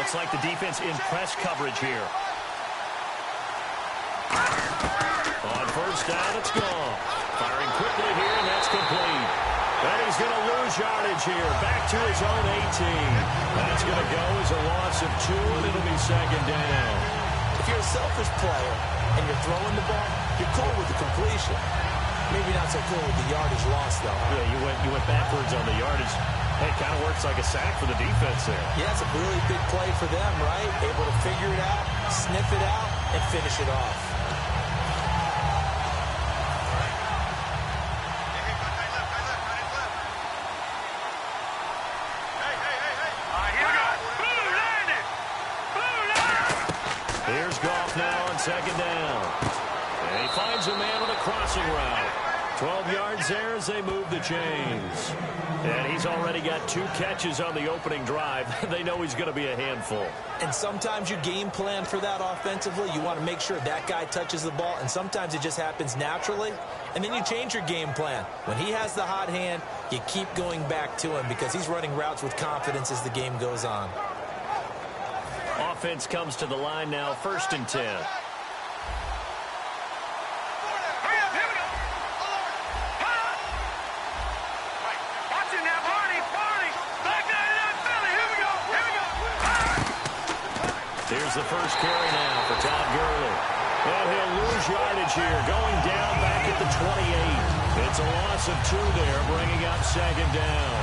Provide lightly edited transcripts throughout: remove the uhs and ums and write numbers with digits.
Looks like the defense in press coverage here. On first down, it's gone. Firing quickly here, and that's complete. And he's going to lose yardage here. Back to his own 18. That's going to go as a loss of 2, and it'll be second down. If you're a selfish player and you're throwing the ball, you're cool with the completion. Maybe not so cool with the yardage loss, though. Yeah, you went backwards on the yardage. Hey, it kind of works like a sack for the defense there. Yeah, it's a really big play for them, right? Able to figure it out, sniff it out, and finish it off. Here's Goff now on second down. And he finds a man on a crossing route. 12 yards there as they move the chains. And he's already got 2 catches on the opening drive. They know he's going to be a handful. And sometimes you game plan for that offensively. You want to make sure that guy touches the ball, and sometimes it just happens naturally. And then you change your game plan. When he has the hot hand, you keep going back to him because he's running routes with confidence as the game goes on. Offense comes to the line now, 1st and 10. Here's the first carry now for Todd Gurley. And he'll lose yardage here, going down back at the 28. It's a loss of 2 there, bringing up second down.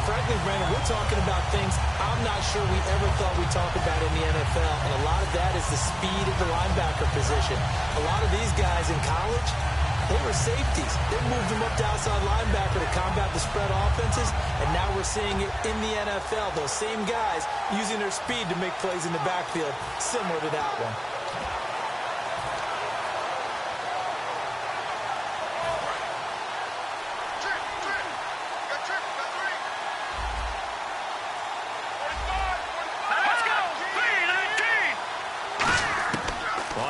Frankly, Brandon, we're talking about things I'm not sure we ever thought we'd talk about in the NFL, and a lot of that is the speed of the linebacker position. A lot of these guys in college, they were safeties. They moved them up to outside linebacker to combat the spread offenses, and now we're seeing it in the NFL. Those same guys using their speed to make plays in the backfield, similar to that one.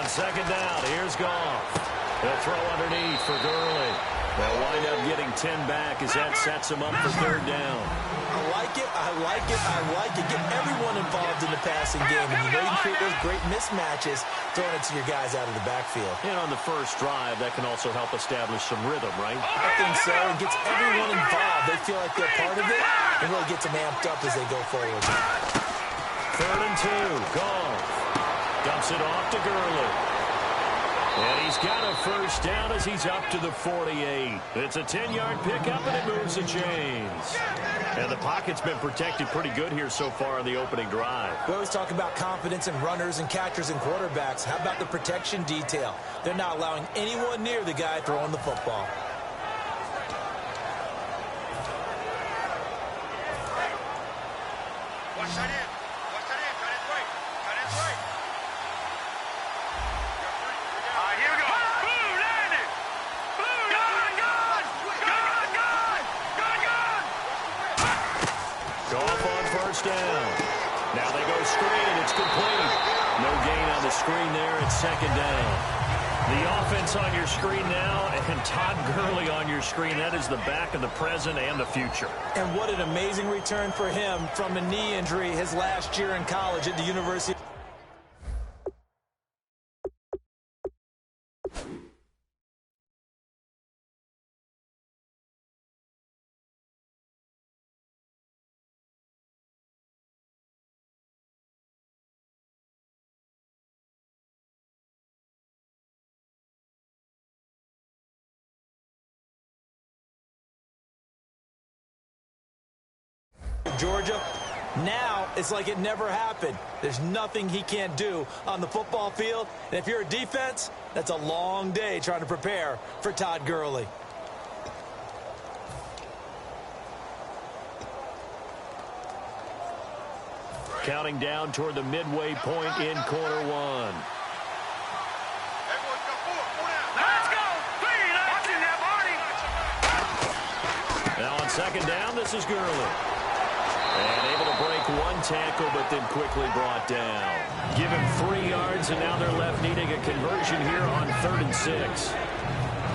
Second down, here's Goff. He'll throw underneath for Gurley. They'll wind up getting 10 back as that sets him up for 3rd down. I like it, I like it, I like it. Get everyone involved in the passing game, and you know you can create those great mismatches throwing it to your guys out of the backfield. And on the first drive, that can also help establish some rhythm, right? I think so. It gets everyone involved. They feel like they're part of it, and really gets them amped up as they go forward. 3rd and 2, Goff. Dumps it off to Gurley. And he's got a first down as he's up to the 48. It's a 10-yard pickup, and it moves the chains. And the pocket's been protected pretty good here so far on the opening drive. We always talk about confidence in runners and catchers and quarterbacks. How about the protection detail? They're not allowing anyone near the guy throwing the football. Watch that in. Watch that in. Cut it right. Cut it right. Here we go. Boom, landed. Boom, gone. Goff on first down. Now they go screen. It's complete. No gain on the screen there. It's second down. The offense on your screen now, and Todd Gurley on your screen. That is the back of the present and the future. And what an amazing return for him from a knee injury his last year in college at the University. Georgia. Now it's like it never happened. There's nothing he can't do on the football field. And if you're a defense, that's a long day trying to prepare for Todd Gurley. Counting down toward the midway point in quarter 1. Let's go. Watching that, Barney. Now on second down, this is Gurley. And able to break 1 tackle, but then quickly brought down. Give him 3 yards, and now they're left needing a conversion here on 3rd and 6.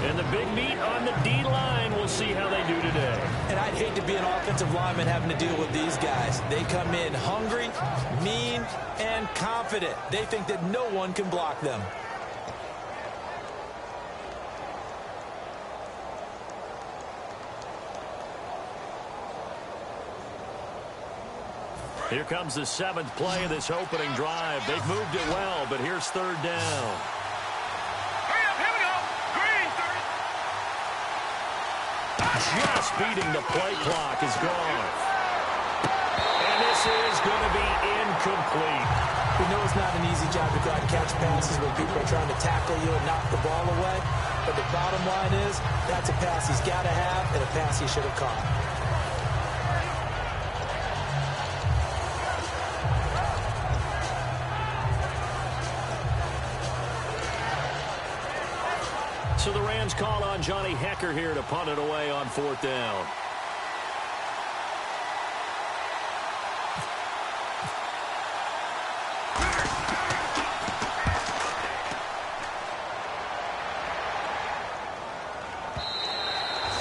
And the big meat on the D-line, we'll see how they do today. And I'd hate to be an offensive lineman having to deal with these guys. They come in hungry, mean, and confident. They think that no one can block them. Here comes the 7th play of this opening drive. They've moved it well, but here's 3rd down. Here we go. Green, 30. Just beating the play clock is gone. And this is going to be incomplete. We know it's not an easy job to go out and catch passes when people are trying to tackle you and knock the ball away. But the bottom line is, that's a pass he's got to have and a pass he should have caught. So the Rams call on Johnny Hecker here to punt it away on 4th down.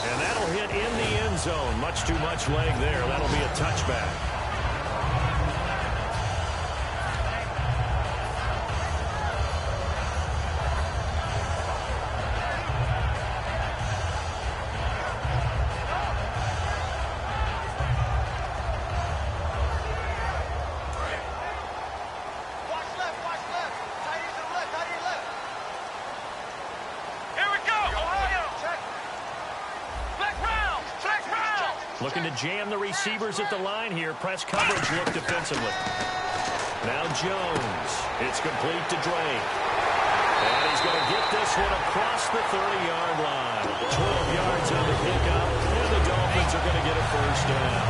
And that'll hit in the end zone. Much too much leg there. That'll be a touchback. Looking to jam the receivers at the line here. Press coverage look defensively. Now Jones. It's complete to Drake. And he's going to get this one across the 30-yard line. 12 yards on the pickup. And the Dolphins are going to get a 1st down.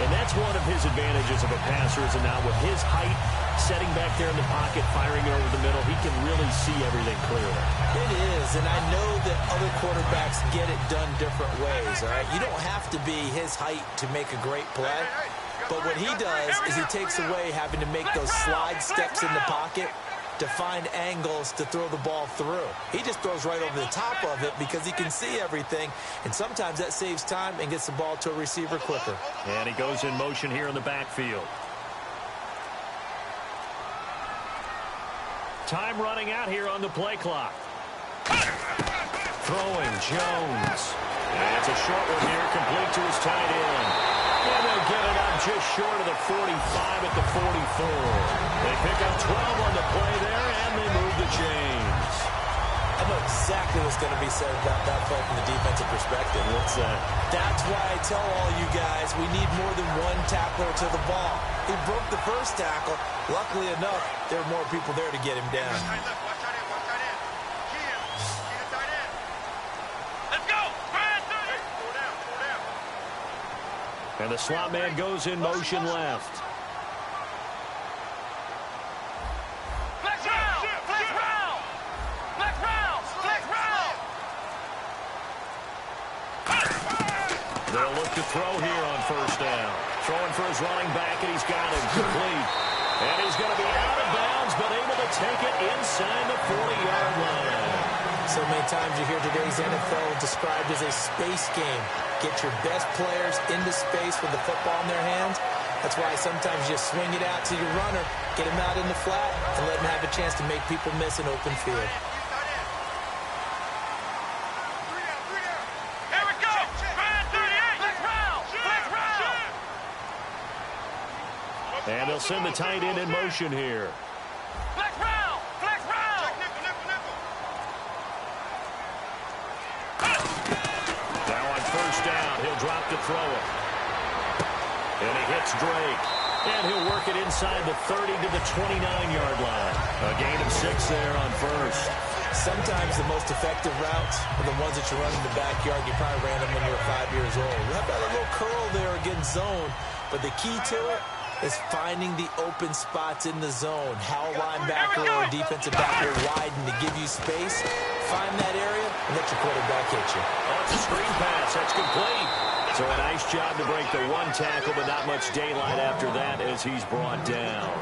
And that's one of his advantages of a passer is now with his height, setting back there in the pocket, firing it over the middle, he can really see everything clearly. It is, and I know that other quarterbacks get it done different ways, all right? You don't have to be his height to make a great play, but what he does is he takes away having to make those slide steps in the pocket to find angles to throw the ball through. He just throws right over the top of it because he can see everything, and sometimes that saves time and gets the ball to a receiver quicker. And he goes in motion here in the backfield. Time running out here on the play clock. Throwing Jones. And it's a short one here, complete to his tight end. And they'll get it up just short of the 45 at the 44. They pick up 12 on the play there, and they move the chains. I know exactly what's going to be said about that play from the defensive perspective. What's that? That's why I tell all you guys we need more than one tackler to the ball. He broke the first tackle. Luckily enough, there were more people there to get him down. Watch tight end. Key him. Key the tight end. Let's go. Brad, 30. Pull down. And the slot man goes in motion left. Flex round. Flex round. Flex round. Flex round. They'll look to throw here on 1st down. Throwing for his running back, and he's got him complete. And he's going to be out of bounds, but able to take it inside the 40-yard line. So many times you hear today's NFL described as a space game. Get your best players into space with the football in their hands. That's why sometimes you just swing it out to your runner, get him out in the flat, and let him have a chance to make people miss an open field. Here we go. Brad, 38. Flex round. Flex round. And they'll send the tight end in motion here. Flex round. Flex round. Nickel. Now on 1st down, he'll drop to throw it. And he hits Drake. And he'll work it inside the 30 to the 29-yard line. A gain of 6 there on 1st. Sometimes the most effective routes are the ones that you run in the backyard. You probably ran them when you were 5 years old. How about a little curl there against zone? But the key to it is finding the open spots in the zone. How a linebacker or a defensive back will widen to give you space. Find that area and let your quarterback hit you. Oh, it's a screen pass. That's complete. So a nice job to break the one tackle, but not much daylight after that as he's brought down.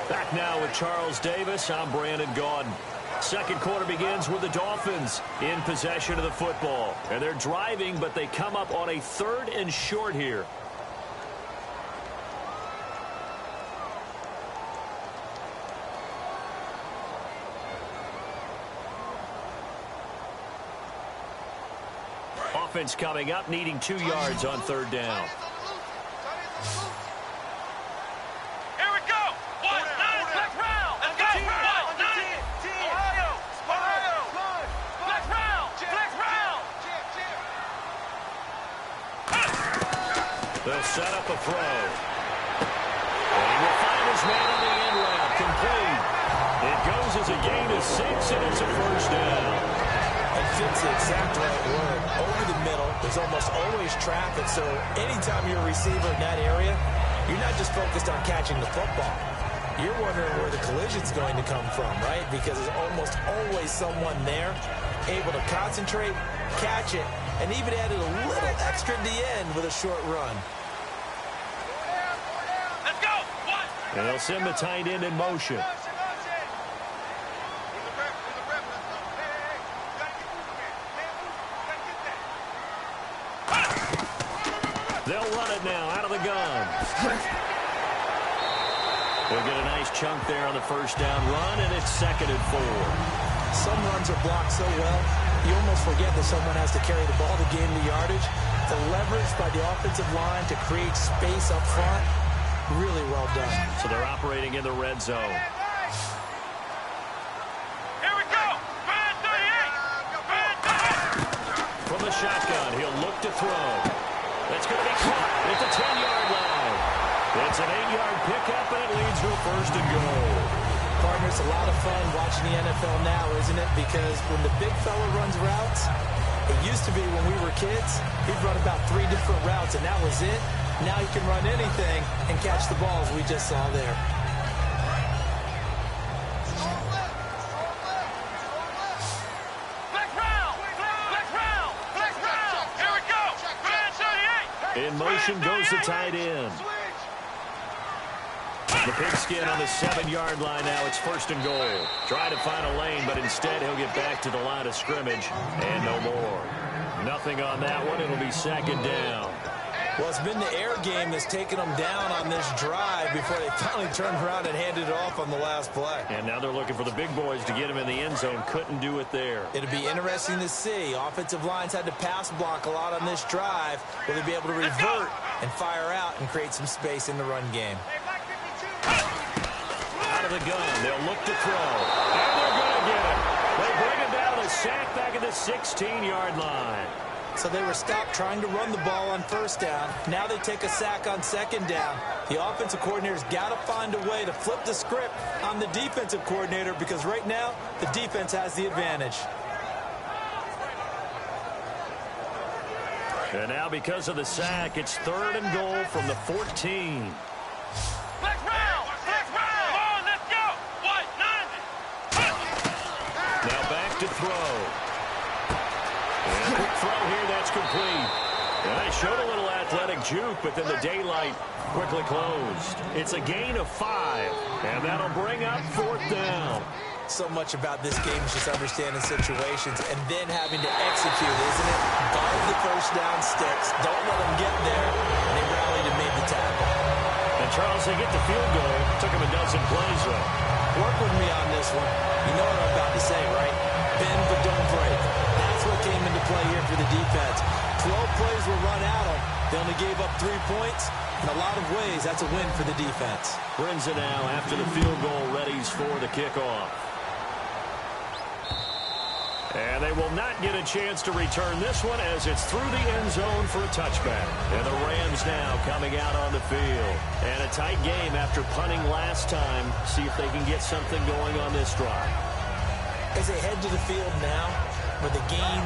Back now with Charles Davis. I'm Brandon Gaudin. Second quarter begins with the Dolphins in possession of the football. And they're driving, but they come up on a 3rd and short here. Offense coming up, needing 2 yards on 3rd down. Here we go. 1-9, black round. Let's go. 1-9. Ohio. Black round. They'll set up a throw. And he will find his man on the end route. Complete. It goes as a gain of 6, and it's a 1st down. It fits the exact right word. Over the middle, there's almost always traffic, so anytime you're a receiver in that area, you're not just focused on catching the football. You're wondering where the collision's going to come from, right? Because there's almost always someone there able to concentrate, catch it, and even added a little extra at the end with a short run. Let's go. And they'll send the tight end in motion. They'll run it now out of the gun. They'll get a nice chunk there on the 1st down run, and it's 2nd and 4. Some runs are blocked so well, you almost forget that someone has to carry the ball to gain the yardage. The leverage by the offensive line to create space up front, really well done. So they're operating in the red zone. Here we go. Brand 38. From the shotgun, he'll look to throw. That's going to be caught at the 10-yard line. It's an 8-yard pickup, and it leads to a 1st and goal. Partner, it's a lot of fun watching the NFL now, isn't it? Because when the big fella runs routes, it used to be when we were kids, he'd run about 3 different routes, and that was it. Now he can run anything and catch the balls we just saw there. In motion goes the tight end. The pigskin on the 7-yard line now. It's 1st and goal. Trying to find a lane, but instead he'll get back to the line of scrimmage and no more. Nothing on that one. It'll be 2nd down. Well, it's been the air game that's taken them down on this drive before they finally turned around and handed it off on the last play. And now they're looking for the big boys to get him in the end zone. Couldn't do it there. It'll be interesting to see. Offensive lines had to pass block a lot on this drive. Will they be able to revert and fire out and create some space in the run game? Out of the gun, they'll look to throw. And they're going to get it. They bring it down, a sack back at the 16-yard line. So they were stopped trying to run the ball on 1st down. Now they take a sack on 2nd down. The offensive coordinator's got to find a way to flip the script on the defensive coordinator because right now the defense has the advantage. And now because of the sack, it's 3rd and goal from the 14. Black round! Come on, let's go! 1-9. Now back to throw. And a quick throw here, that's complete. And they showed a little athletic juke, but then the daylight quickly closed. It's a gain of 5, and that'll bring up 4th down. So much about this game is just understanding situations and then having to execute, isn't it? Guard the 1st down sticks. Don't let them get there. And they rallied and made the tackle. And Charles, they get the field goal. Took him a dozen plays, though. Work with me on this one. You know what I'm about to say, right? Bend but don't break. That's what came into play here for the defense. 12 plays were run at them. They only gave up 3 points. In a lot of ways, that's a win for the defense. Brenza now after the field goal readies for the kickoff. And they will not get a chance to return this one as it's through the end zone for a touchback. And the Rams now coming out on the field. And a tight game after punting last time. See if they can get something going on this drive. As they head to the field now, with the game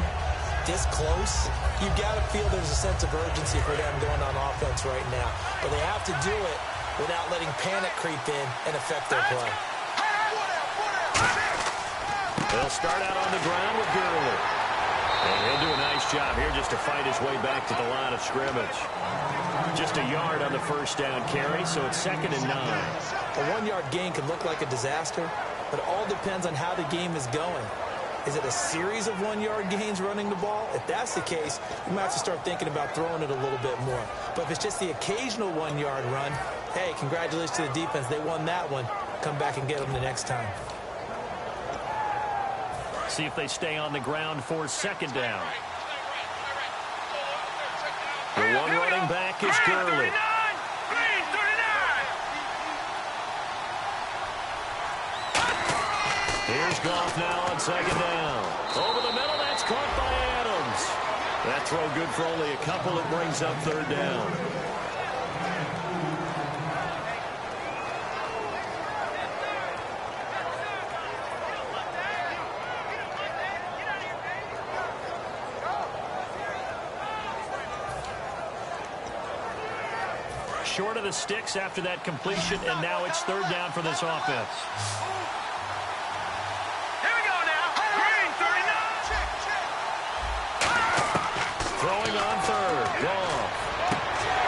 this close, you've got to feel there's a sense of urgency for them going on offense right now. But they have to do it without letting panic creep in and affect their play. They'll start out on the ground with Gurley. And he'll do a nice job here just to fight his way back to the line of scrimmage. Just a yard on the first down carry, so it's 2nd and 9. A 1-yard gain can look like a disaster, but it all depends on how the game is going. Is it a series of 1-yard gains running the ball? If that's the case, you might have to start thinking about throwing it a little bit more. But if it's just the occasional 1-yard run, hey, congratulations to the defense. They won that one. Come back and get them the next time. See if they stay on the ground for 2nd down. The one running back is Gurley. Here's Goff now on 2nd down. Over the middle, that's caught by Adams. That throw good for only a couple. It brings up 3rd down. Short of the sticks after that completion, and now it's 3rd down for this offense. Here we go now. Green, 39. Throwing on 3rd. Goff.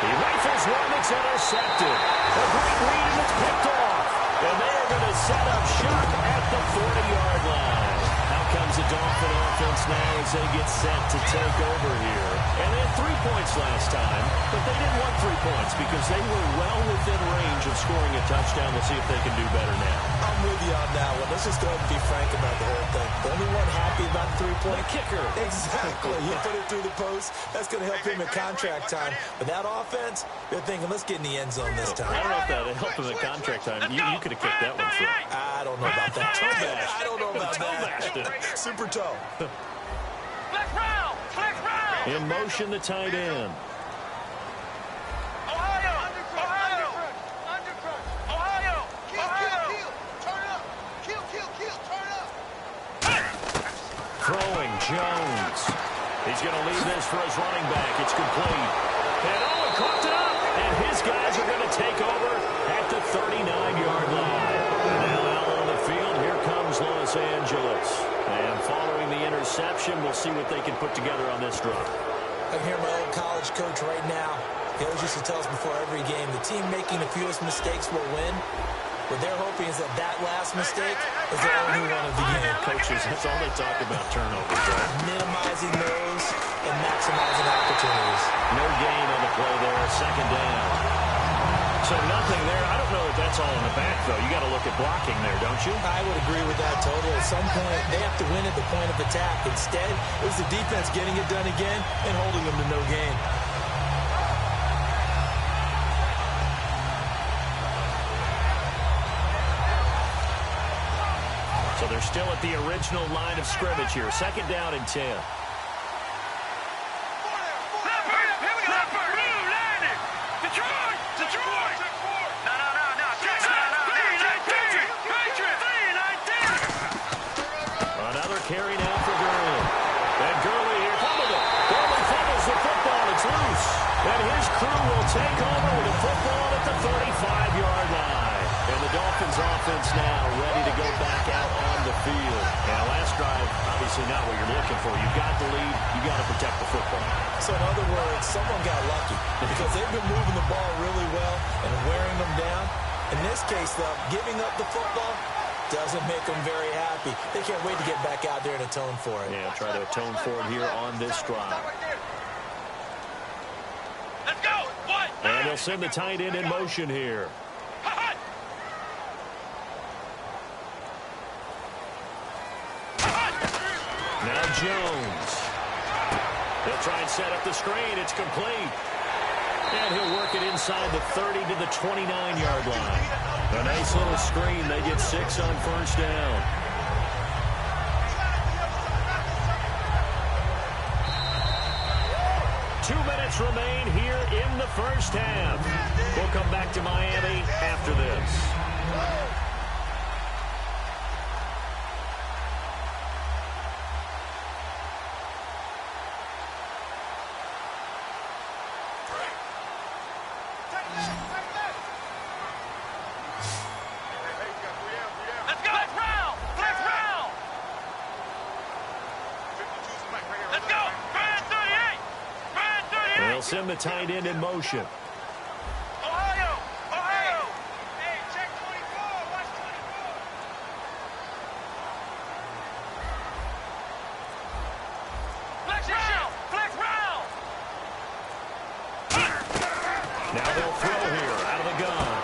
He rifles one that's intercepted. A great read that's picked off. And they're going to set up shop at the 40-yard line. Out comes the Dolphin offense now as they get set to take over here. And they had 3 points last time, but they didn't want 3 points because they were well within range of scoring a touchdown. We'll see if they can do better now. I'm with you on that one. Let's just go ahead and be frank about the whole thing. The only one happy about the 3-point kicker. Exactly. You put it through the post. That's going to help him in contract time. But that offense, they're thinking, let's get in the end zone this time. I don't know if that helped him in contract time. You could have kicked that one through. I don't know about that. I don't know about that. Super toe. Flex round. Flex round. In motion, the tight end. Ohio. Ohio. Ohio. Ohio. Turn up. Kill. Turn up. Throwing Jones. He's going to leave this for his running back. It's complete. And Owen caught it up. And his guys are going to take over at the 39-yard line. Now out on the field, here comes Los Angeles. And following the interception, we'll see what they can put together on this drive. I can hear my old college coach right now. He always used to tell us before every game, the team making the fewest mistakes will win. What they're hoping is that last mistake is the only one of the game. Coaches, that's all they talk about, turnovers, right? Minimizing those and maximizing opportunities. No gain on the play there, 2nd down. So nothing there. I don't know if that's all in the back, though. You got to look at blocking there, don't you? I would agree with that totally. At some point, they have to win at the point of attack. Instead, it was the defense getting it done again and holding them to no gain. So they're still at the original line of scrimmage here. 2nd down and 10. Another carry now for Gurley. And Gurley here, fumbled it. Gurley fumbles the football. It's loose. And his crew will take over with the football at the 35-yard line. And the Dolphins offense now ready to go back out on the field. Now, last drive, obviously not what you're looking for. You've got the lead. You've got to protect the football. So, in other words, someone got lucky because they've been moving the ball really well and wearing them down. In this case, though, giving up the football doesn't make them very happy. They can't wait to get back out there and atone for it. Yeah, try to atone for it here on this drive. Let's go. What? And they'll send the tight end in motion here. Now Jones. They'll try and set up the screen. It's complete. And he'll work it inside the 30 to the 29-yard line. A nice little screen. They get 6 on first down. Two minutes remain here in the first half. We'll come back to Miami after this. Let's go. Let's round. Let's round. 52's back right here. Let's go. send the tight end in motion. Ohio! Ohio! Hey, check 24. Watch 24. Flex round! Flex round! Now they'll throw here out of the gun.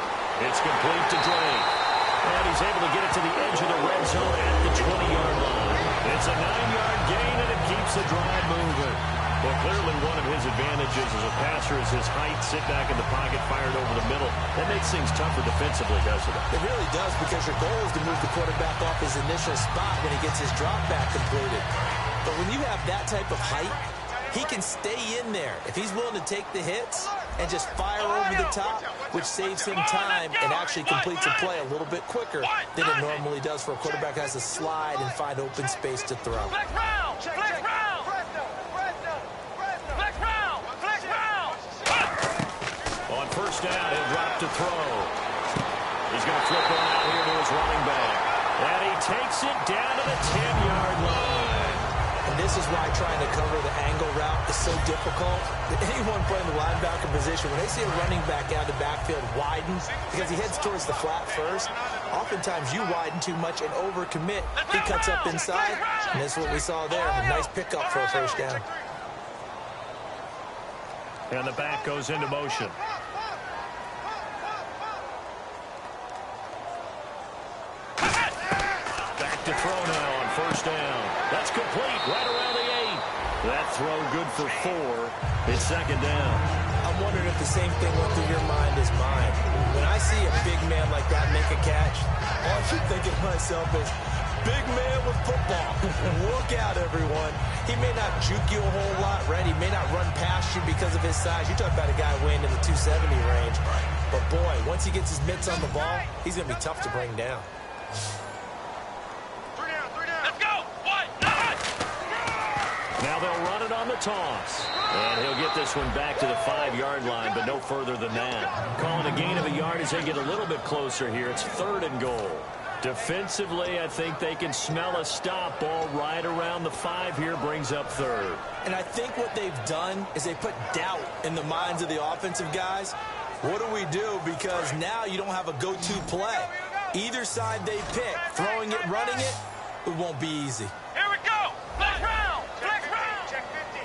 It's complete to Drake. And he's able to get it to the edge of the red zone at the 20-yard line. It's a 9-yard gain, and it keeps the drive moving. Well, clearly one of his advantages as a passer is his height, sit back in the pocket, fired over the middle. That makes things tougher defensively, doesn't it? It really does, because your goal is to move the quarterback off his initial spot when he gets his drop back completed. But when you have that type of height, he can stay in there if he's willing to take the hits and just fire over the top, which saves him time and actually completes a play a little bit quicker than it normally does for a quarterback who has to slide and find open space to throw. Flex round! Flex round! Flex round! Flex round! On first down, he'll drop to throw. He's going to flip one out here to his running back. And he takes it down to the 10-yard line. And this is why trying to cover the angle route is so difficult. Anyone playing the linebacker position, when they see a running back out of the backfield widen, because he heads towards the flat first, oftentimes you widen too much and overcommit. He cuts up inside, and this is what we saw there. A nice pickup for a first down. And the back goes into motion. Back to throw now on first down. That's complete right around the 8. That throw good for 4. It's second down. I'm wondering if the same thing went through your mind as mine. When I see a big man like that make a catch, all I keep thinking to myself is, big man with football. Look out, everyone. He may not juke you a whole lot, right? He may not run past you because of his size. You talk about a guy weighing in the 270 range. But, boy, once he gets his mitts on the ball, he's going to be tough to bring down. 3 down. Let's go! What? Not! Now they'll run it on the toss. And he'll get this one back to the 5-yard line, but no further than that. Calling a gain of a yard as they get a little bit closer here. It's 3rd and goal. Defensively, I think they can smell a stop. Ball right around the 5 here, brings up 3rd. And I think what they've done is they put doubt in the minds of the offensive guys. What do we do? Because now you don't have a go-to play. Either side they pick, throwing it, running it, it won't be easy. Here we go! Flex round! Flex round! Check 50.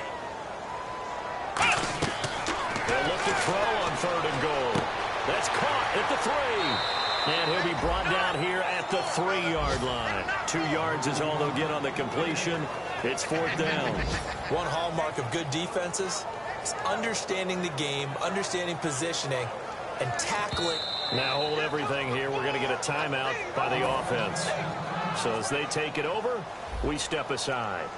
They'll look to throw on 3rd and goal. That's caught at the 3. And he'll be brought down here at the 3-yard line. 2 yards is all they'll get on the completion. It's 4th down. One hallmark of good defenses is understanding the game, understanding positioning, and tackling. Now hold everything here. We're going to get a timeout by the offense. So as they take it over, we step aside.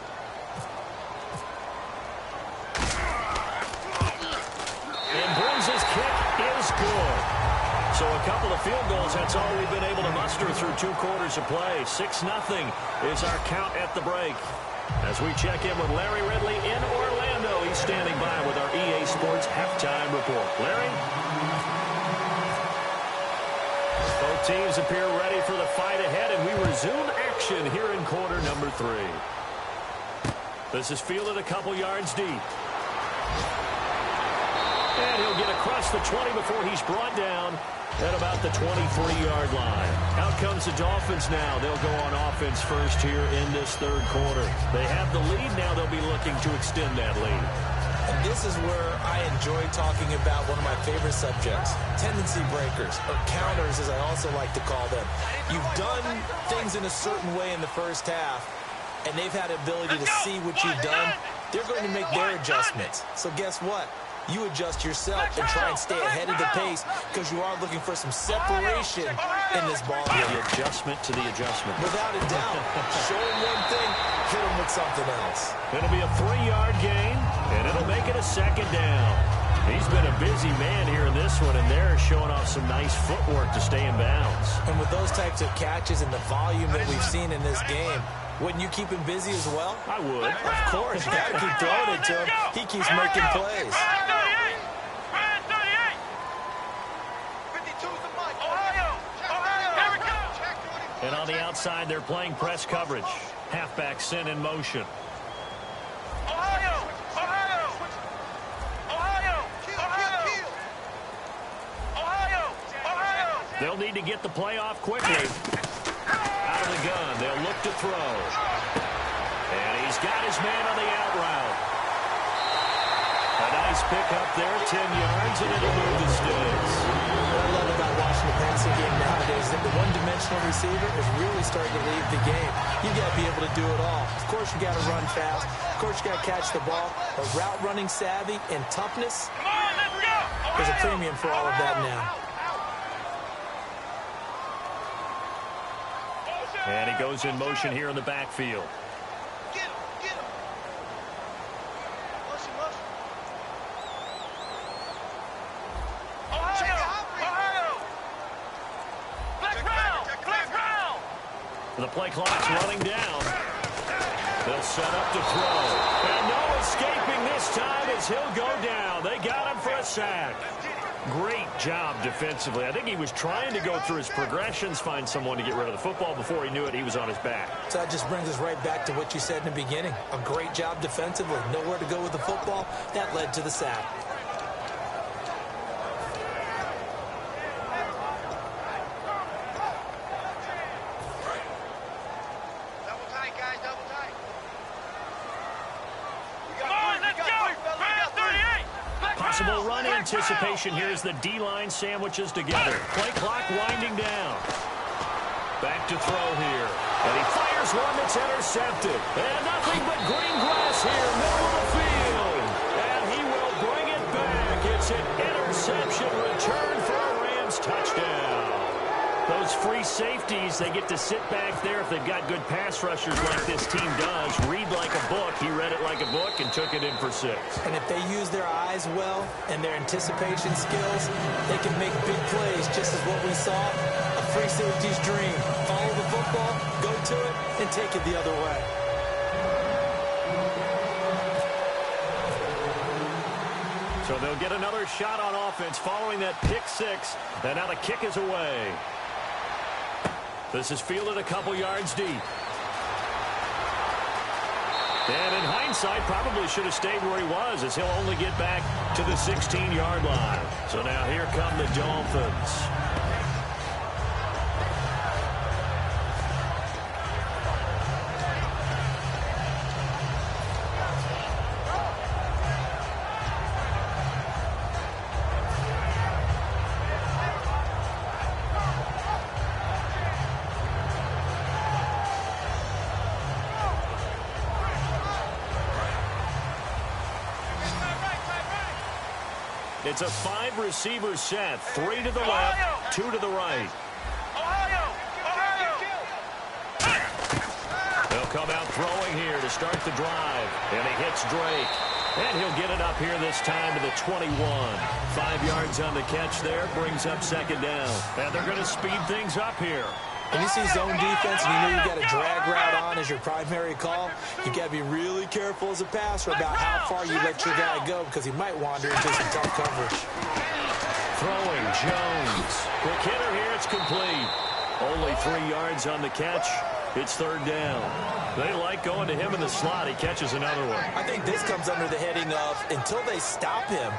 And Breeze's kick is good. So a couple of field goals, that's all we've been able to muster through 2 quarters of play. 6-0 is our count at the break. As we check in with Larry Ridley in Orlando, he's standing by with our EA Sports halftime report. Larry? Both teams appear ready for the fight ahead, and we resume action here in quarter number 3. This is fielded a couple yards deep. And he'll get across the 20 before he's brought down at about the 23-yard line. Out comes the Dolphins now. They'll go on offense first here in this 3rd quarter. They have the lead. Now they'll be looking to extend that lead. And this is where I enjoy talking about one of my favorite subjects, tendency breakers, or counters as I also like to call them. You've done things in a certain way in the first half, and they've had the ability to see what you've done. They're going to make their adjustments. So guess what? You adjust yourself and try and stay ahead of the pace because you are looking for some separation in this ball game. The adjustment to the adjustment. Without a doubt. Show him one thing, hit him with something else. It'll be a 3-yard gain, and it'll make it a 2nd down. He's been a busy man here in this one, and they're showing off some nice footwork to stay in bounds. And with those types of catches and the volume that we've seen in this game, wouldn't you keep him busy as well? I would. Of course. You got to keep throwing it to him. He keeps making plays. And on the outside, they're playing press coverage. Halfback sent in motion. Ohio! Ohio! Ohio! They'll need to get the play off quickly. Out of the gun, they'll look to throw. And he's got his man on the out route. A nice pickup there, 10 yards, and it'll move the sticks. What I love about watching the passing game nowadays is that the one-dimensional receiver is really starting to leave the game. You got to be able to do it all. Of course, you got to run fast. Of course, you got to catch the ball. But route running savvy and toughness, there's a premium for all of that now. And he goes in motion here in the backfield. Get him, get him. Motion, motion. Ohio! Flex round! Flex round! The play clock's running down. They'll set up to throw. And no escaping this time as he'll go down. They got him for a sack. Great job defensively. I think he was trying to go through his progressions, find someone to get rid of the football. Before he knew it, he was on his back. So that just brings us right back to what you said in the beginning. A great job defensively. Nowhere to go with the football. That led to the sack. Double tight, guys, double tight. Possible run anticipation here as the D-line sandwiches together. Play clock winding down. Back to throw here. And he fires one that's intercepted. And nothing but green grass here, middle of the field. And he will bring it back. It's an interception return for a Rams touchdown. Those free safeties, they get to sit back there if they've got good pass rushers like this team does. Read like a book. He read it like a book and took it in for 6. And if they use their eyes well and their anticipation skills, they can make big plays, just as what we saw, a free safety's dream. Follow the football, go to it, and take it the other way. So they'll get another shot on offense following that pick 6. And now the kick is away. This is fielded a couple yards deep. And in hindsight, probably should have stayed where he was, as he'll only get back to the 16-yard line. So now here come the Dolphins. It's a 5-receiver set. 3 to the left, 2 to the right. They'll come out throwing here to start the drive. And he hits Drake. And he'll get it up here this time to the 21. 5 yards on the catch there. Brings up second down. And they're going to speed things up here. When you see zone defense and you know you've got a drag route on as your primary call, you got to be really careful as a passer about how far you let your guy go, because he might wander into some tough coverage. Throwing Jones. Quick hitter here. It's complete. Only 3 yards on the catch. It's third down. They like going to him in the slot. He catches another one. I think this comes under the heading of, until they stop him,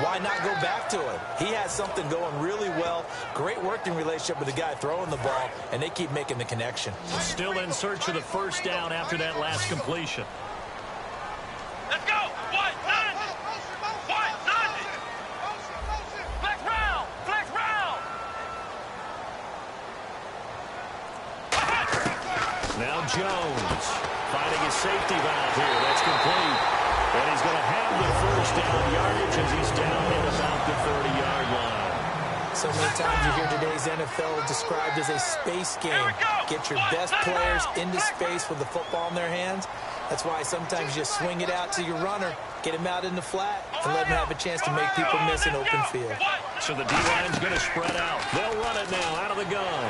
why not go back to it? He has something going really well. Great working relationship with the guy throwing the ball, and they keep making the connection. Still in search of the first down after that last completion. Let's go! One, none! One, none! Flex round! Flex round! Now Jones finding his safety valve here. That's complete. And he's going to have the first down yardage as he's down at about the 30-yard line. So many times you hear today's NFL described as a space game. Get your best players into space with the football in their hands. That's why sometimes you swing it out to your runner, get him out in the flat, and let him have a chance to make people miss an open field. So the D-line's going to spread out. They'll run it now out of the gun.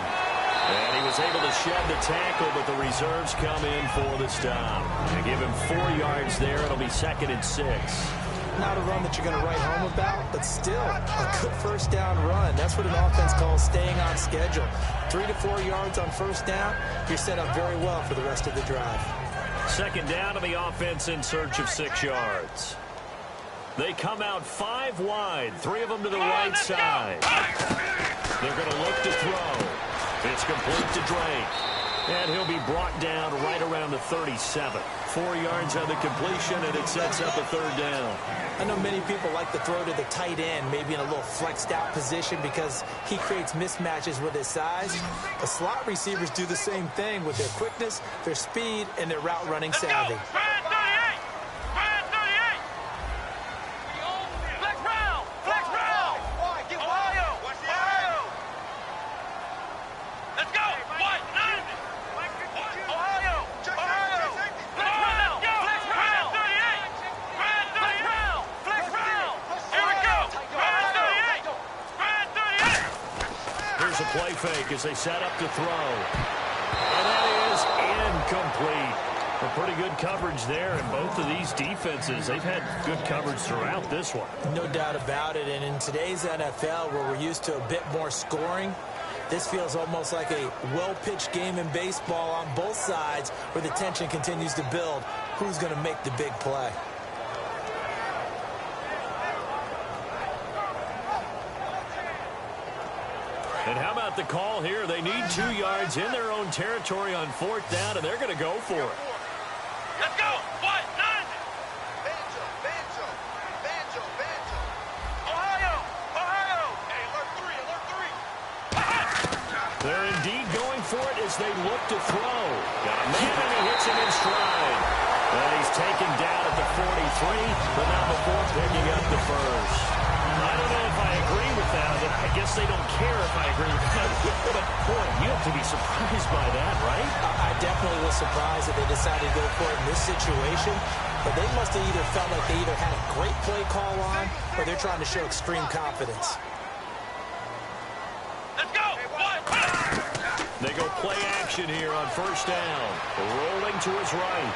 And he was able to shed the tackle, but the reserves come in for the stop. They give him 4 yards there. It'll be 2nd and 6. Not a run that you're going to write home about, but still a good first down run. That's what an offense calls staying on schedule. 3 to 4 yards on first down, you're set up very well for the rest of the drive. 2nd down to the offense in search of 6 yards. They come out 5 wide, 3 of them to the right side. They're going to look to complete to Drake. And he'll be brought down right around the 37. 4 yards on the completion, and it sets up a third down. I know many people like to throw to the tight end, maybe in a little flexed out position because he creates mismatches with his size. The slot receivers do the same thing with their quickness, their speed, and their route running savvy. Play fake as they set up to throw. And that is incomplete. A pretty good coverage there, and both of these defenses, they've had good coverage throughout this one. No doubt about it, and in today's NFL, where we're used to a bit more scoring, this feels almost like a well-pitched game in baseball on both sides where the tension continues to build. Who's going to make the big play? And how about the call here? They need 2 yards in their own territory on 4th down, and they're going to go for it. Let's go. What? 9. Banjo. Ohio. Hey, alert 3. They're indeed going for it as they look to throw. Got a man, and he hits him in stride. And he's taken down at the 43, but not before picking up the first. I don't know if I agree with that. I guess they don't care if I agree with that. But, boy, you have to be surprised by that, right? I definitely was surprised that they decided to go for it in this situation. But they must have either felt like they either had a great play call on or they're trying to show extreme confidence. Let's go. They go play action here on 1st down. Rolling to his right.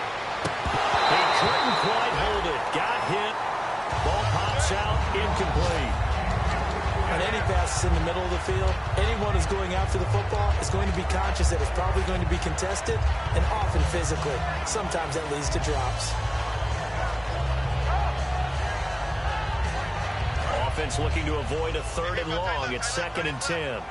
He couldn't quite hold it. Got hit. Ball pops out, incomplete. On any passes in the middle of the field, anyone who's going after the football is going to be conscious that it's probably going to be contested and often physically. Sometimes that leads to drops. Offense looking to avoid a 3rd and long. It's 2nd and 10.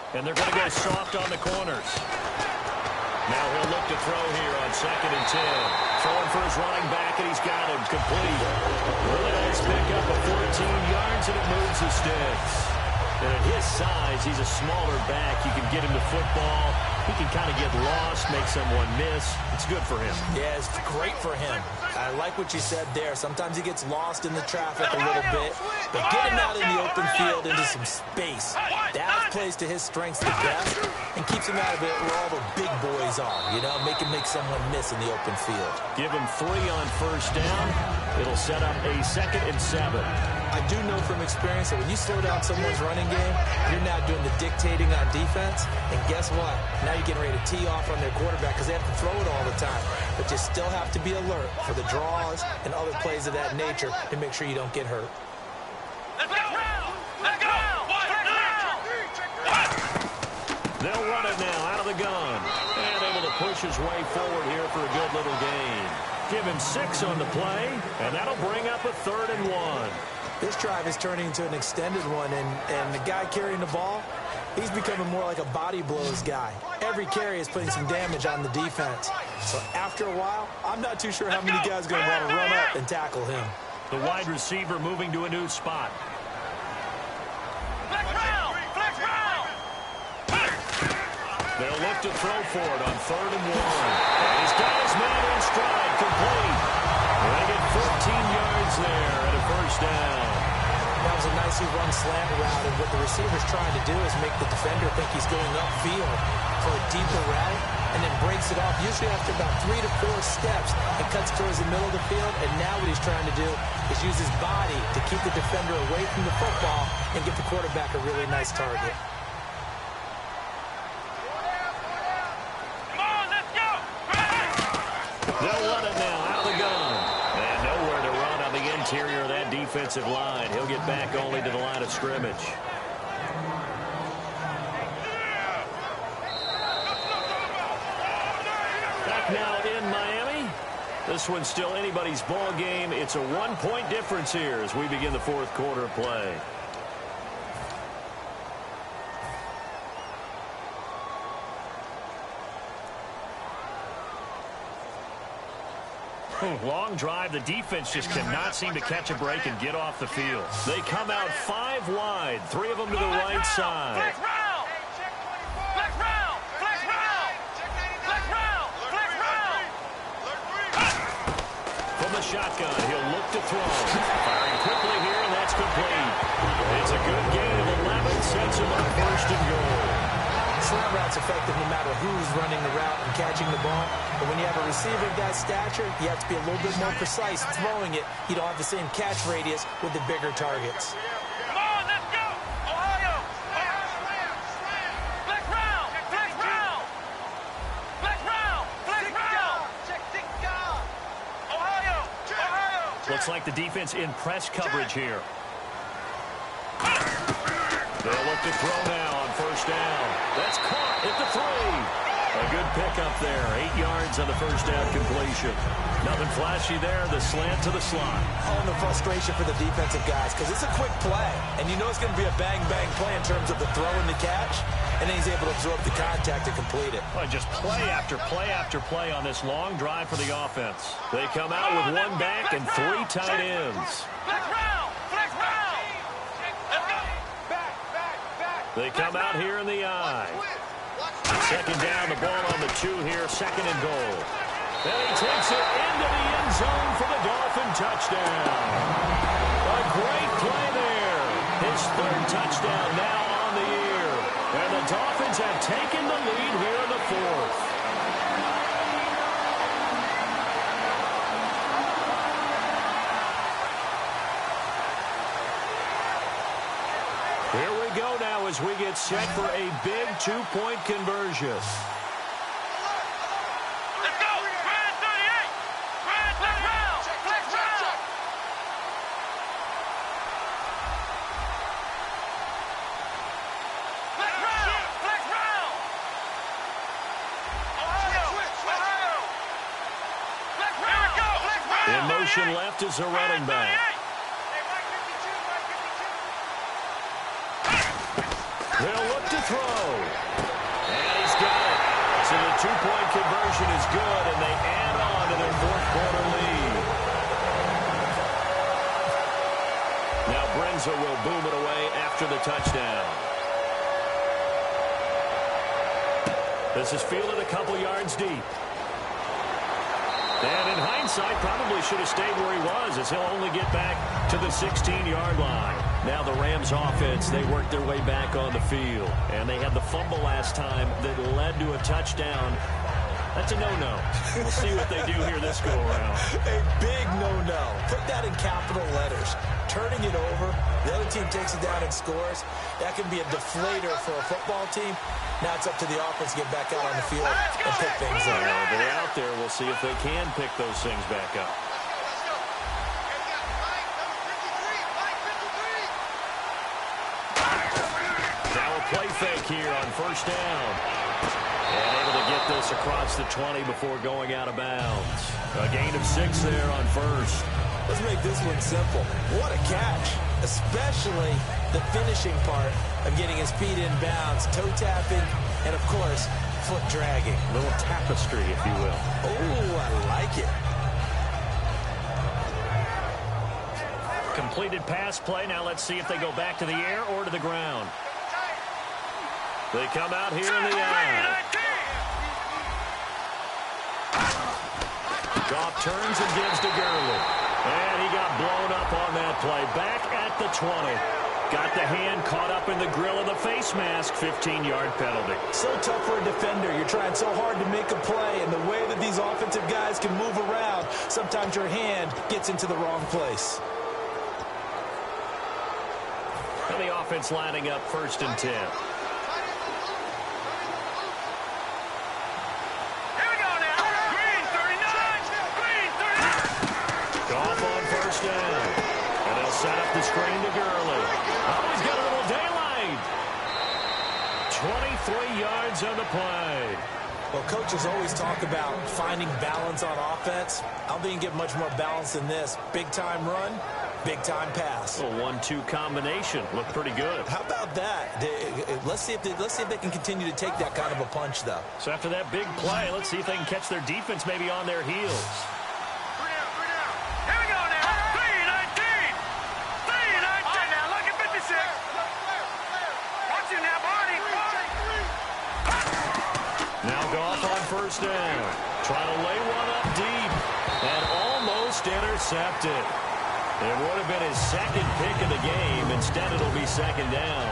And they're going to go soft on the corners. Now he'll look to throw here on 2nd and 10. Throwing for his running back, and he's got him complete. Really nice pickup of 14 yards, and it moves the sticks. And at his size, he's a smaller back. You can get him to football. He can kind of get lost, make someone miss. It's good for him. Yeah, it's great for him. I like what you said there. Sometimes he gets lost in the traffic a little bit. But get him out in the open field into some space. That plays to his strengths the best and keeps him out of it where all the big boys are. You know, make someone miss in the open field. Give him 3 on 1st down. It'll set up a 2nd and 7. I do know from experience that when you slow down someone's running game, you're now doing the dictating on defense. And guess what? Now you're getting ready to tee off on their quarterback because they have to throw it all the time. But you still have to be alert for the draws and other plays of that nature to make sure you don't get hurt. Let's go. Let's go. They'll run it now out of the gun. And able to push his way forward here for a good little gain. Give him 6 on the play, and that'll bring up a 3rd and 1. This drive is turning into an extended one, and the guy carrying the ball, he's becoming more like a body blows guy. Every carry is putting some damage on the defense. So after a while, I'm not too sure how many guys are going to want to run up and tackle him. The wide receiver moving to a new spot. Flex round. They'll look to throw for it on 3rd and 1. And he's got his man in stride, complete. And they get 14 yards there at a 1st down. That was a nicely run slant route, and what the receiver's trying to do is make the defender think he's going upfield for a deeper route, and then breaks it off, usually after about 3 to 4 steps, and cuts towards the middle of the field. And now what he's trying to do is use his body to keep the defender away from the football and get the quarterback a really nice target. They'll run it now out of the gun. And nowhere to run on the interior of that defensive line. He'll get back only to the line of scrimmage. Now in Miami, this one's still anybody's ball game. It's a 1-point difference here as we begin the fourth quarter of play. Long drive. The defense just cannot seem to catch a break and get off the field. They come out 5 wide, 3 of them to the right side. From the shotgun, he'll look to throw. Firing quickly here, and that's complete. It's a good gain of 11, sets him up first and goal. Slant route's effective no matter who's running the route and catching the ball. But when you have a receiver of that stature, you have to be a little bit more precise throwing it. You don't have the same catch radius with the bigger targets. Come on, let's go! Ohio! Flex round! Flex round! Flex round! Flex round! Check down! Ohio! Ohio! Looks like the defense in press coverage here. They'll look to throw now on first down. That's caught at the 3. A good pickup there. 8 yards on the first down completion. Nothing flashy there. The slant to the slot. Oh, and the frustration for the defensive guys because it's a quick play. And you know it's going to be a bang-bang play in terms of the throw and the catch. And then he's able to absorb the contact and complete it. Oh, just play after play after play on this long drive for the offense. They come out with 1 back and 3 tight ends. Flex round! Flex round! Let's go! They come out here in the I. Second down, the ball on the 2 here, second and goal. And he takes it into the end zone for the Dolphin touchdown. A great play there. His 3rd touchdown now on the year. And the Dolphins have taken the lead here in the 4th. Here we go now as we get set for a big 2-point conversion. Let's go! Grand 38! Grand flex round! Flex round! Flex round! Flex round! Ohio! Ohio! Flex round! Here we go! Flex round! In motion left is a running back. They'll look to throw. And he's got it. So the 2-point conversion is good, and they add on to their 4th quarter lead. Now Brenza will boom it away after the touchdown. This is fielded a couple yards deep. And in hindsight, probably should have stayed where he was, as he'll only get back to the 16-yard line. Now the Rams offense, they worked their way back on the field. And they had the fumble last time that led to a touchdown. That's a no-no. We'll see what they do here this go-around. A big no-no. Put that in capital letters. Turning it over, the other team takes it down and scores. That can be a deflator for a football team. Now it's up to the offense to get back out on the field and pick things up. They're out there. We'll see if they can pick those things back up. Now a play fake here on first down. And able to get this across the 20 before going out of bounds. A gain of 6 there on first. Let's make this one simple. What a catch, especially the finishing part of getting his feet in bounds, toe tapping, and of course, foot dragging. A little tapestry, if you will. Oh, I like it. Completed pass play. Now let's see if they go back to the air or to the ground. They come out here in the eye. Goff turns and gives to Gurley. And he got blown up on that play. Back at the 20. Got the hand caught up in the grill of the face mask. 15-yard penalty. So tough for a defender. You're trying so hard to make a play, and the way that these offensive guys can move around, sometimes your hand gets into the wrong place. And the offense lining up 1st and 10. Set up the screen to Gurley. Oh, he's got a little daylight. 23 yards on the play. Well, coaches always talk about finding balance on offense. I don't think you get much more balance than this. Big-time run, big-time pass. A 1-2 combination. Looked pretty good. How about that? Let's see if they can continue to take that kind of a punch, though. So after that big play, let's see if they can catch their defense maybe on their heels. Here we go now. 3-19. 3-19. Now look at 56. Watch you now, Barney. Now Goff on first down. Trying to lay one up deep. And almost intercepted. It would have been his second pick of the game. Instead, it'll be second down.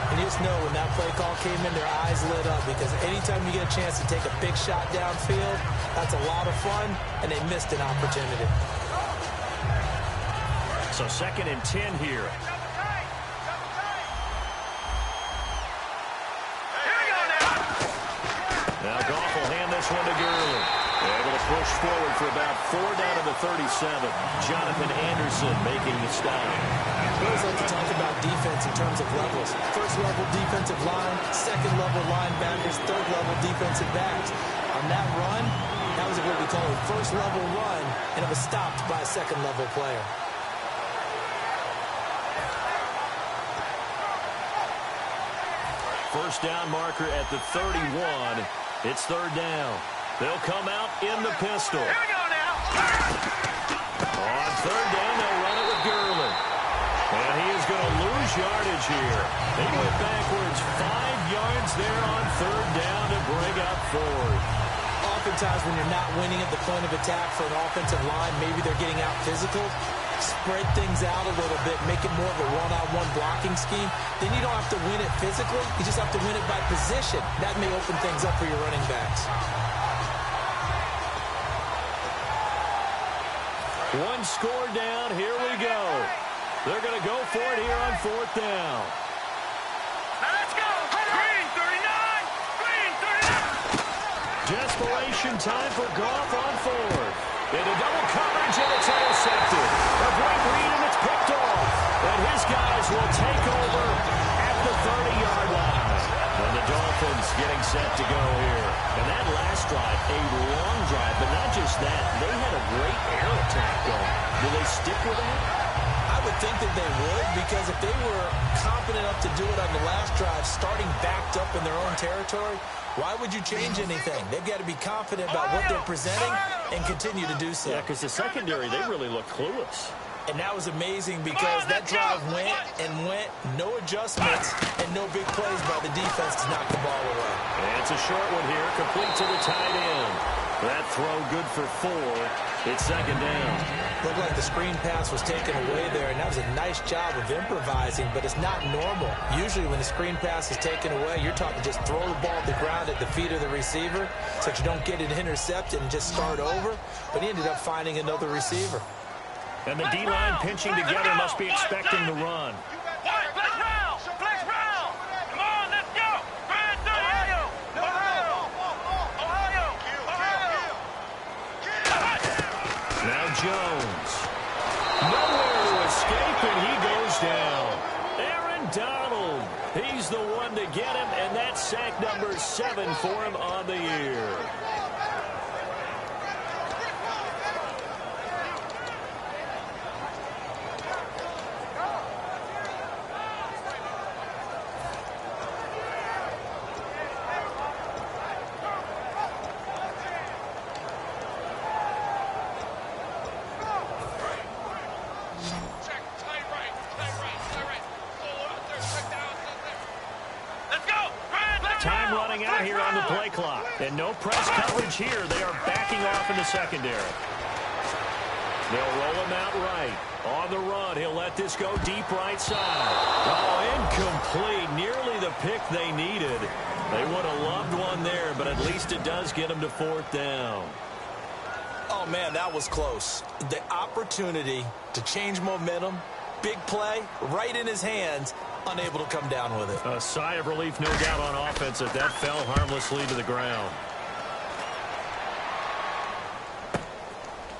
And you just know when that play call came in, their eyes lit up because anytime you get a chance to take a big shot downfield, that's a lot of fun, and they missed an opportunity. So 2nd and 10 here. Now Goff will hand this one to Gurley. Able to push forward for about 4 down to the 37. Jonathan Anderson making the stop. We always like to talk about defense in terms of levels. First-level defensive line, second-level linebackers, third-level defensive backs. On that run, that was what we call a first-level run, and it was stopped by a second-level player. First down marker at the 31. It's 3rd down. They'll come out in the pistol. Here we go now. On 3rd down, they'll run it with Gurley. And he is going to lose yardage here. They went backwards 5 yards there on 3rd down to bring up 4th. Oftentimes when you're not winning at the point of attack for an offensive line, maybe they're getting out physical, spread things out a little bit, make it more of a one-on-one blocking scheme. Then you don't have to win it physically. You just have to win it by position. That may open things up for your running backs. One score down. Here we go. They're going to go for it here on 4th down. Now let's go. Green 39. Green 39. Desperation time for Goff on 4th. Into double coverage, and it's intercepted. A great read, and it's picked off. And his guys will take over at the 30-yard line. And the Dolphins getting set to go here. And that last drive, a long drive, but not just that. They had a great air attack going. Do they stick with that? I would think that they would, because if they were confident enough to do it on the last drive, starting backed up in their own territory, why would you change anything? They've got to be confident about what they're presenting and continue to do so. Yeah, because the secondary, they really look clueless. And that was amazing because that drive went and went, no adjustments, and no big plays by the defense to knock the ball away. And it's a short one here, complete to the tight end. That throw good for 4. It's 2nd down. Looked like the screen pass was taken away there, and that was a nice job of improvising, but it's not normal. Usually when the screen pass is taken away, you're taught to just throw the ball at the ground at the feet of the receiver so that you don't get it intercepted and just start over, but he ended up finding another receiver. And the D-line pinching together must be expecting the run. Flex round. Flex round. Come on, let's go. Grand Ohio. Ohio. Now Jones. Nowhere to escape, and he goes down. Aaron Donald. He's the one to get him, and that's sack number 7 for him on the year. Time running out here on the play clock. And no press coverage here. They are backing off in the secondary. They'll roll him out right. On the run, he'll let this go deep right side. Oh, incomplete. Nearly the pick they needed. They would have loved one there, but at least it does get them to 4th down. Oh, man, that was close. The opportunity to change momentum, big play, right in his hands, unable to come down with it. A sigh of relief, no doubt, on offense if that fell harmlessly to the ground.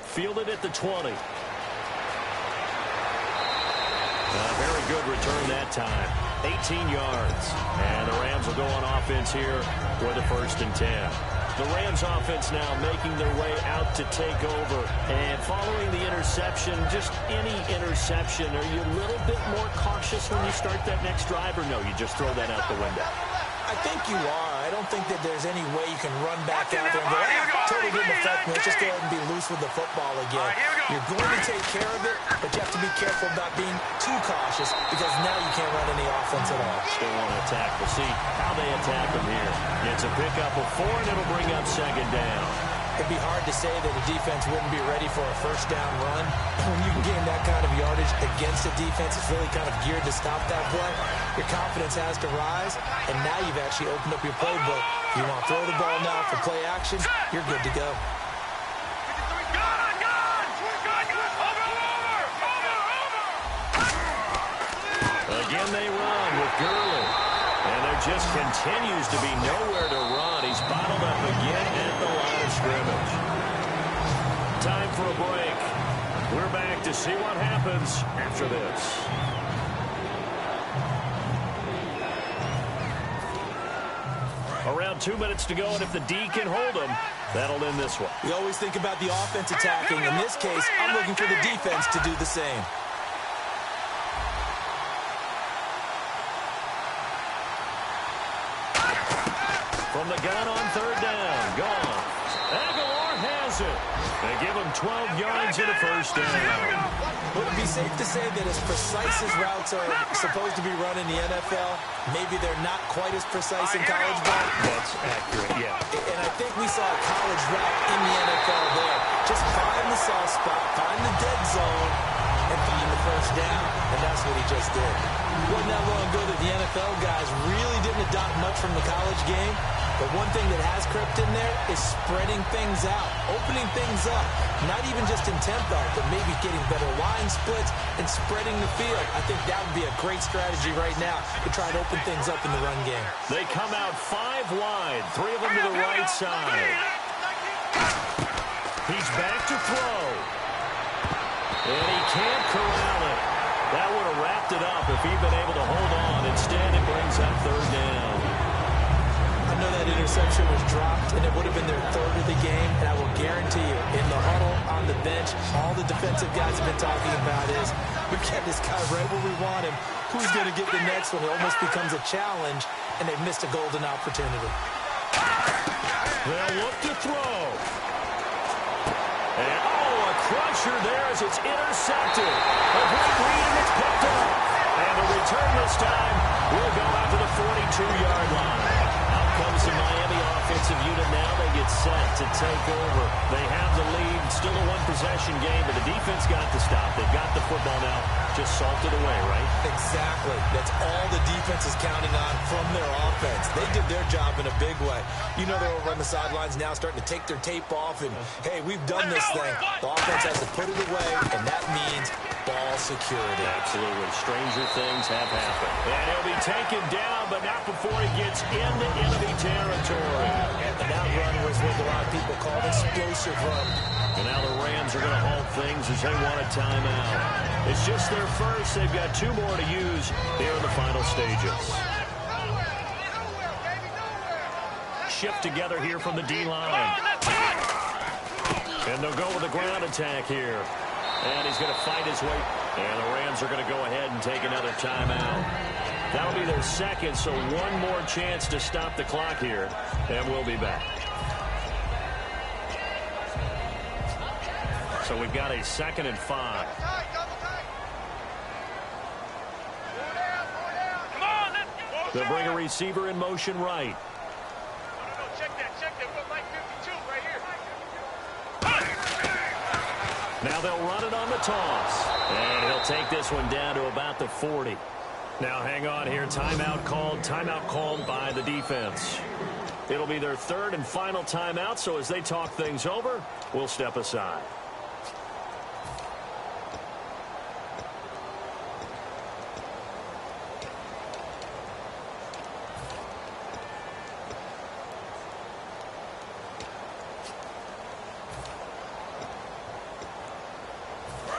Fielded at the 20. A very good return that time. 18 yards. And the Rams will go on offense here with a 1st and 10. The Rams offense now making their way out to take over. And following the interception, just any interception, are you a little bit more cautious when you start that next drive, or no, you just throw that out the window? I think you are. I don't think that there's any way you can run back out there and go, totally didn't affect me. Let's just go ahead and be loose with the football again. You're going to take care of it, but you have to be careful about being too cautious because now you can't run any offense at all. Still want to attack. We'll see how they attack them here. It's a pickup of 4, and it'll bring up 2nd down. It'd be hard to say that the defense wouldn't be ready for a 1st down run. When you can gain that kind of yardage against a defense, it's really kind of geared to stop that play. Your confidence has to rise, and now you've actually opened up your playbook. If you want to throw the ball now for play action, you're good to go. Again they run with Gurley. And there just continues to be nowhere to run. He's bottled up again at the line of scrimmage. Time for a break. We're back to see what happens after this. Around 2 minutes to go, and if the D can hold them, that'll end this one. We always think about the offense attacking. In this case, I'm looking for the defense to do the same. From the gun on 3rd down, gone. Aguilar has it. They give him 12 yards and a 1st down. Would it be safe to say that as precise as routes are supposed to be run in the NFL, maybe they're not quite as precise in college ball? That's accurate, yeah. And I think we saw a college route in the NFL there. Just find the soft spot, find the dead zone, and find the 1st down. And that's what he just did. It wasn't that long ago that the NFL guys really didn't adopt much from the college game. But one thing that has crept in there is spreading things out, opening things up. Not even just in tempo, but maybe getting better line splits and spreading the field. I think that would be a great strategy right now to try to open things up in the run game. They come out 5 wide, 3 of them to the right side. He's back to throw. And he can't corral it. That would have wrapped it up if he'd been able to hold on. Instead, it brings up 3rd down. I know that interception was dropped, and it would have been their 3rd of the game, and I will guarantee you, in the huddle, on the bench, all the defensive guys have been talking about is, we get this guy right where we want him. Who's going to get the next one? It almost becomes a challenge, and they've missed a golden opportunity. They'll look to throw. And, a crusher there as it's intercepted. A great read, and it's picked up. And the return this time will go out to the 42-yard line. Comes the Miami offensive unit now. They get set to take over. They have the lead. Still a 1-possession game, but the defense got to stop. They've got the football now. Just salted away, right? Exactly. That's all the defense is counting on from their offense. They did their job in a big way. You know they're over on the sidelines now starting to take their tape off and, hey, we've done this thing. The offense has to put it away, and that means ball security. Absolutely. Stranger things have happened. And he'll be taken down, but not before he gets into enemy territory. And that run was what a lot of people call an explosive run. And now the Rams are going to halt things as they want a timeout. It's just their first. They've got 2 more to use here in the final stages. Shift together here from the D-line. And they'll go with a ground attack here. And he's going to fight his way. And the Rams are going to go ahead and take another timeout. That'll be their 2nd, so 1 more chance to stop the clock here. And we'll be back. So we've got a 2nd and 5. They'll bring a receiver in motion right. Check that. We're like 52 right here. Now they'll run it on the toss. And he'll take this one down to about the 40. Now hang on here. Timeout called by the defense. It'll be their 3rd and final timeout, so as they talk things over, we'll step aside.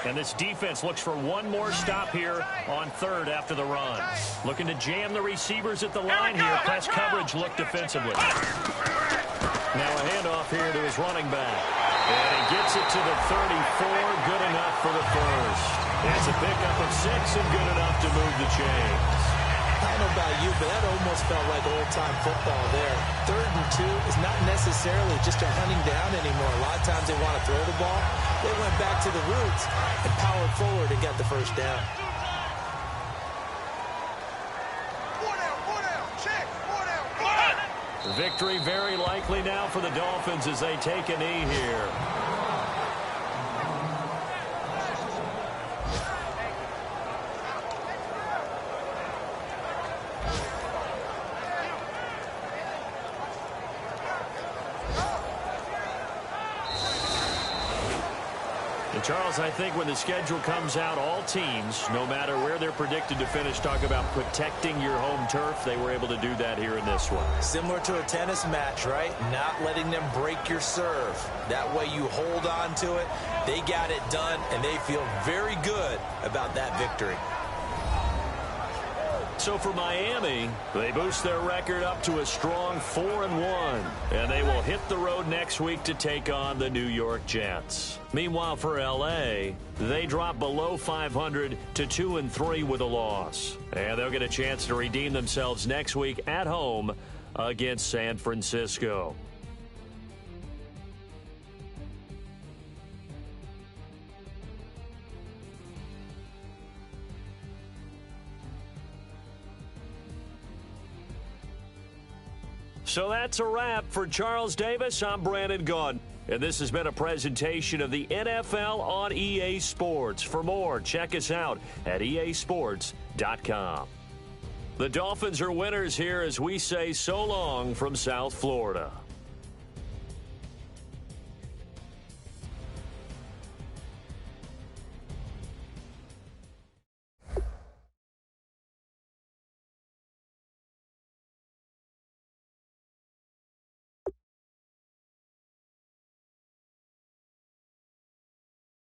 And this defense looks for one more stop here on third after the run. Looking to jam the receivers at the line here. Press coverage look defensively. Now a handoff here to his running back. And he gets it to the 34. Good enough for the first. It's a pickup of 6 and good enough to move the chains. I don't know about you, but that almost felt like old-time football there. 3rd and 2 is not necessarily just a hunting down anymore. A lot of times they want to throw the ball. They went back to the roots and powered forward and got the first down. Victory very likely now for the Dolphins as they take a knee here. And Charles, I think when the schedule comes out, all teams, no matter where they're predicted to finish, talk about protecting your home turf. They were able to do that here in this one. Similar to a tennis match, right? Not letting them break your serve. That way you hold on to it. They got it done, and they feel very good about that victory. So for Miami, they boost their record up to a strong 4-1, and they will hit the road next week to take on the New York Jets. Meanwhile, for L.A., they drop below 500 to 2-3 with a loss, and they'll get a chance to redeem themselves next week at home against San Francisco. So that's a wrap. For Charles Davis, I'm Brandon Gaudin. And this has been a presentation of the NFL on EA Sports. For more, check us out at easports.com. The Dolphins are winners here as we say so long from South Florida.